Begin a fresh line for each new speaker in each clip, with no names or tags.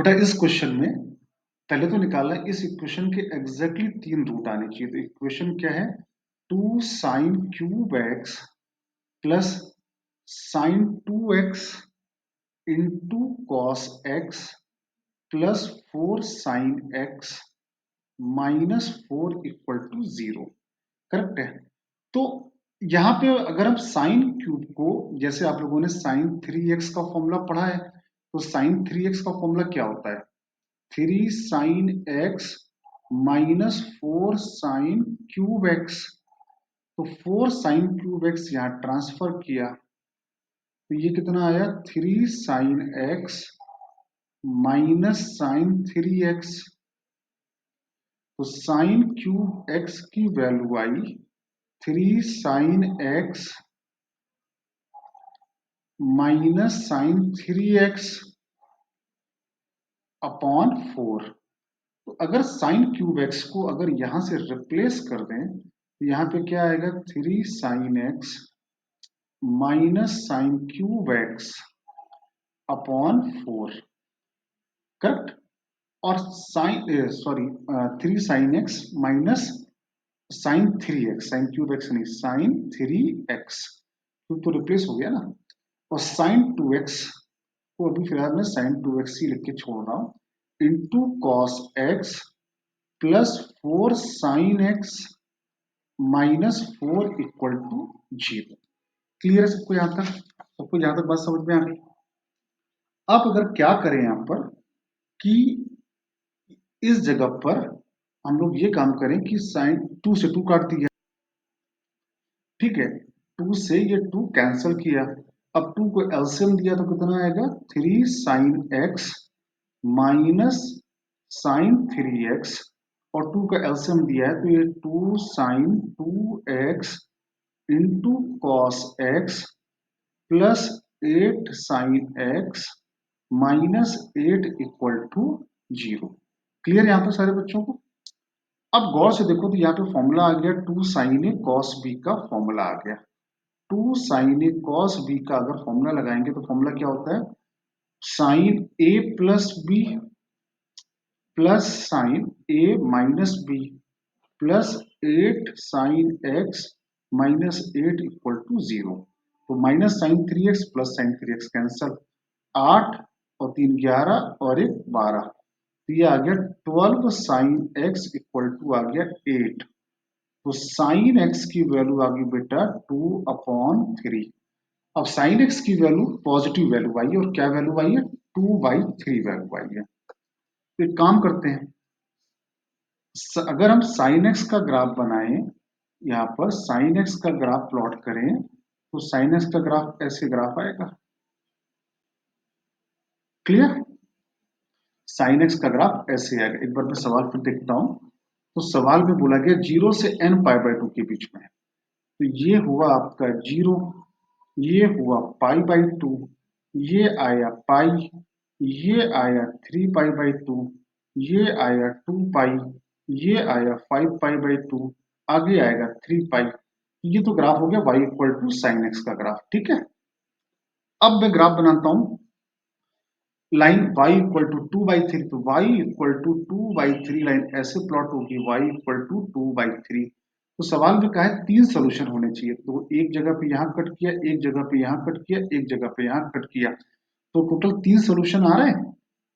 बेटा इस क्वेश्चन में पहले तो निकालना है इस इक्वेशन के एग्जैक्टली 3 रूट आने चाहिए। तो इक्वेशन क्या है? 2 sine cube x plus sine 2x into cos x plus 4 sine x minus 4 equal to 0। Correct है। तो यहां पे अगर हम साइन क्यूब को, जैसे आप लोगों ने साइन 3x का फॉर्मूला पढ़ा है, तो साइन 3x का फॉर्मूला क्या होता है? 3 sine x minus 4 sign cube x. तो 4 साइन क्यूब एक्स यहां ट्रांसफर किया तो ये कितना आया? 3 sine x minus sine 3x। तो साइन क्यूब एक्स की वैल्यू आई 3 sine x minus sine 3x upon 4। तो अगर साइन क्यूब एक्स को अगर यहां से रिप्लेस कर दें तो यहां पे क्या आएगा? 3 sine x minus sine cube x upon 4। Correct. और sine 3 sine x minus sine 3x, sine cube x नहीं, साइन 3x, क्यूब तो रिप्लेस हो गया ना। और साइन 2x को अभी फिलहाल मैं साइन 2x ही लिख के छोड़ रहा हूं into cos x plus 4 sine x minus 4 equal to 0। Clear है सबको? यहां तक सबको यहां तक बात समझ में आ गई? अब अगर क्या करें यहां पर कि इस जगह पर हम लोग ये काम करें कि साइन 2 से 2 काट दिया, ठीक है, 2 से ये 2 कैंसिल किया। अब 2 को एलसीएम दिया तो कितना आएगा? 3 sine x minus sine 3x। और 2 का एलसीएम दिया है तो ये 2 sine 2x into cos x plus 8 sine x minus 8 equal to 0। Clear यहां पर सारे बच्चों को? अब गौर से देखो तो यहाँ पे फॉर्मूला आ गया 2 साइन ए कॉस बी का फॉर्मूला आ गया। 2 साइन ए कॉस बी का अगर फॉर्मूला लगाएंगे तो फॉर्मूला क्या होता है? Sine a plus b plus sine a minus b plus 8 sine x minus 8 equal to 0। तो minus sine 3x plus sine 3x cancel, 8 और 3 11 और 1 12। तो ये आ गया 12 साइन एक्स इक्वल टू आ गया 8। तो साइन एक्स की वैल्यू आ गई बेटा 2/3। अब साइन एक्स की वैल्यू पॉजिटिव वैल्यू आई है और क्या वैल्यू आई है? 2/3 वैल्यू आई है। तो एक काम करते हैं, अगर हम साइन एक्स का ग्राफ बनाएं, यहाँ पर साइन एक्स का ग्राफ प्लॉट करें तो साइन एक्स का ग्राफ ऐसे ग्राफ आएगा। क्लियर? साइन एक्स का ग्राफ ऐसे आएगा। एक बार मैं सवाल फिर देखता हूं। तो सवाल में बोला गया 0 से n π/2 के बीच में। तो ये हुआ आपका 0, ये हुआ π/2, ये आया पाई, ये आया 3π/2, ये आया 2π, ये आया 5π/2, आगे आएगा 3π। ये तो ग्राफ हो गया y equal to sine x का ग्राफ। ठीक है। अब मैं ग्राफ बनाता हूं लाइन y इक्वल टू 2/3। तो y इक्वल टू 2/3 लाइन ऐसे प्लॉट होगी, y इक्वल टू 2/3। तो सवाल में कहा है 3 सोल्यूशन होने चाहिए। तो एक जगह पे यहां कट किया, एक जगह पे यहां कट किया, एक जगह पे यहां कट किया, तो टोटल 3 सोल्यूशन आ रहे हैं।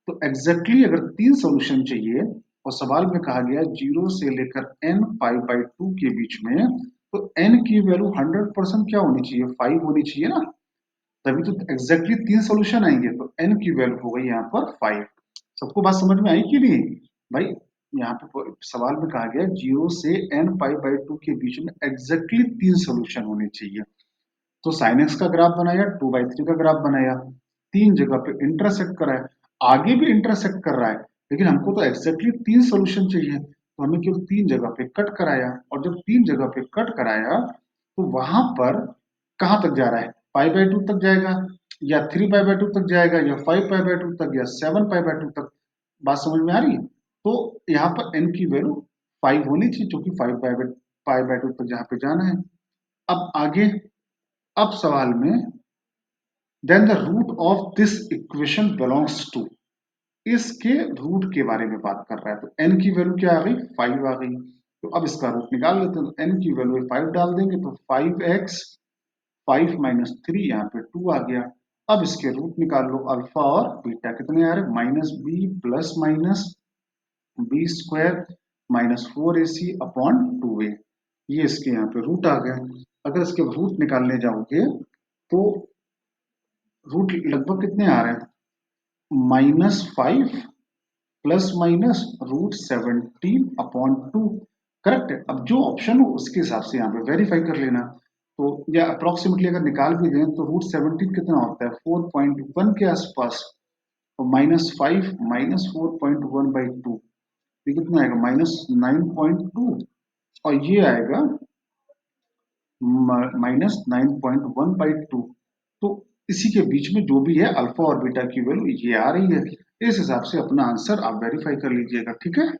तो एग्जैक्टली अगर 3 सोल्यूशन चाहिए और सवाल में कहा गया 0 से लेकर n π/2 के बीच में, तो n की वैल्यू 100% क्या होनी चाहिए? 5 होनी चाहिए ना, तभी तो एग्जैक्टली 3 सोल्यूशन आएंगे। तो n की वैल्यू हो गई यहाँ पर 5। सबको बात समझ में आई कि नहीं भाई? यहाँ पे सवाल में कहा गया 0 से n π/2 के बीच में एग्जैक्टली 3 सोल्यूशन होने चाहिए। तो साइन एक्स का ग्राफ बनाया, 2/3 का ग्राफ बनाया, 3 जगह पे इंटरसेक्ट कराया, आगे भी इंटरसेक्ट कर रहा है, लेकिन हमको तो एग्जैक्टली 3 सोल्यूशन चाहिए, तो हमने केवल 3 जगह पे कट कराया। और जब 3 जगह पे कट कराया तो वहां पर कहां तक जा रहा है? π/2 तक जाएगा, या 3π/2 तक जाएगा, या 5π/2 तक, या 7π/2 तक। बात समझ में आ रही है? तो यहाँ पर n की वैल्यू 5 होनी चाहिए, जो कि 5π/2 तक जहां पे जाना है। अब आगे, अब सवाल में then the root of this equation belongs to, इसके रूट के बारे में बात कर रहा है। तो n की वैल्यू क्या आ गई, 5 आ गई। तो अब इसका रूट निकाल लेते हैं। तो n की वैल्यू 5 डाल देंगे तो 5x 5 माइनस 3 यहाँ पे 2 आ गया। अब इसके रूट निकाल लो, अल्फा और बीटा कितने आ रहे, minus b plus minus b square minus 4ac upon 2a। ये इसके यहाँ पे रूट आ गया। अगर इसके रूट निकालने जाओगे तो रूट लगभग कितने आ रहे हैं, -5 प्लस माइनस √17 अपॉन 2। करेक्ट है। अब जो ऑप्शन हो उसके हिसाब से यहाँ पे वेरीफाई कर लेना। तो या अप्रोक्सीमेटली अगर निकाल भी दें तो √17 कितना होता है, 4.1 के आसपास। और -5 माइनस 4.1/2, ये कितना आएगा, -9.2। और ये आएगा -9.1/2। तो इसी के बीच में जो भी है अल्फा और बीटा की वैल्यू ये आ रही है। इस हिसाब से अपना आंसर आप वेरीफाई कर लीजिएगा, ठीक है।